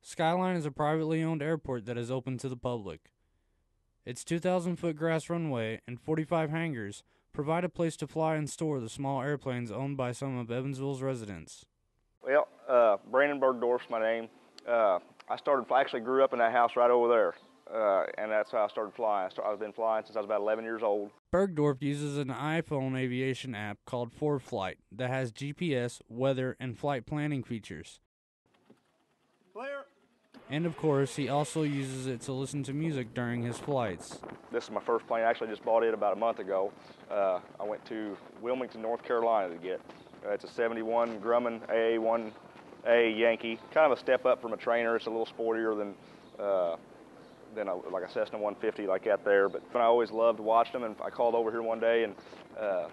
Skylane is a privately owned airport that is open to the public. Its 2,000-foot grass runway and 45 hangars provide a place to fly and store the small airplanes owned by some of Evansville's residents. Well, Brandon Bergdorf's my name. I actually grew up in that house right over there, and that's how I started flying. I've been flying since I was about 11 years old. Bergdorf uses an iPhone aviation app called ForFlight that has GPS, weather, and flight planning features. Clear. And of course, he also uses it to listen to music during his flights. This is my first plane. I actually just bought it about a month ago. I went to Wilmington, North Carolina to get. It's a 71 Grumman AA1A Yankee. Kind of a step up from a trainer. It's a little sportier than like a Cessna 150 like that there. But I always loved watching them, and I called over here one day, and the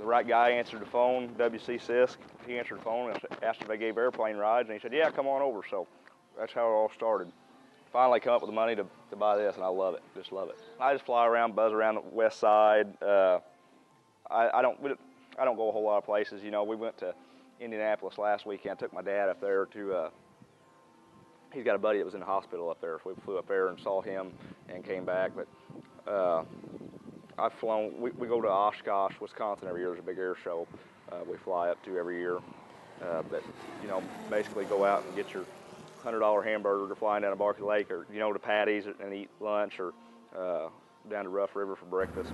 right guy answered the phone, WC Sisk. He answered the phone and asked if they gave airplane rides, and he said, yeah, come on over. So that's how it all started. Finally come up with the money to buy this, and I love it, just love it. I just fly around, buzz around the west side. I don't go a whole lot of places. You know, we went to Indianapolis last weekend. I took my dad up there to, he's got a buddy that was in the hospital up there, so we flew up there and saw him and came back. But I've flown, we go to Oshkosh, Wisconsin every year. There's a big air show we fly up to every year. But, you know, basically go out and get your $100 hamburger flying down to Barkley Lake, or, you know, to Patty's and eat lunch, or down to Rough River for breakfast.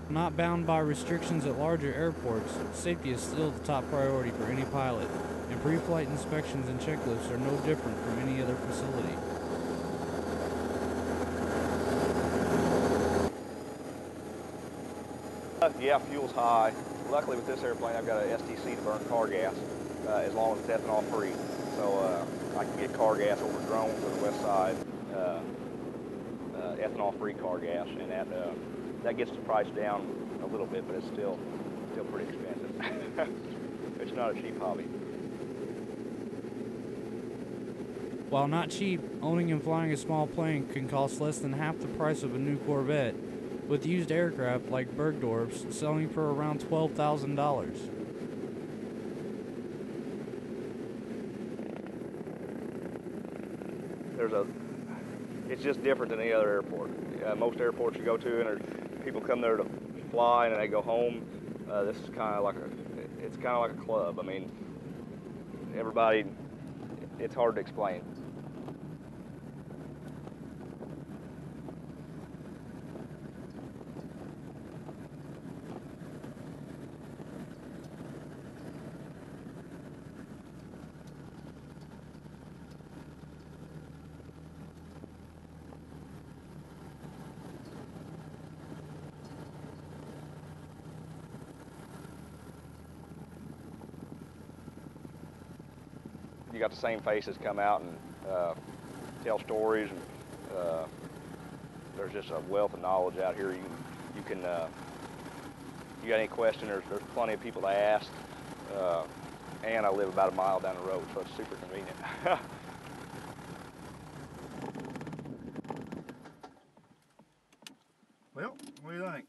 Not bound by restrictions at larger airports, safety is still the top priority for any pilot, and pre-flight inspections and checklists are no different from any other facility. Yeah, fuel's high. Luckily with this airplane, I've got an STC to burn car gas, as long as it's ethanol free. So I can get car gas over drones on the west side, ethanol free car gas, and that gets the price down a little bit, but it's still pretty expensive. It's not a cheap hobby. While not cheap, owning and flying a small plane can cost less than half the price of a new Corvette, with used aircraft like Bergdorf's selling for around $12,000. It's just different than any other airport. Most airports you go to, and people come there to fly and they go home. This is kind of like a club. I mean, everybody, it's hard to explain. You got the same faces come out and tell stories, and there's just a wealth of knowledge out here. You got any question, there's plenty of people to ask, and I live about a mile down the road, so it's super convenient. Well, what do you think?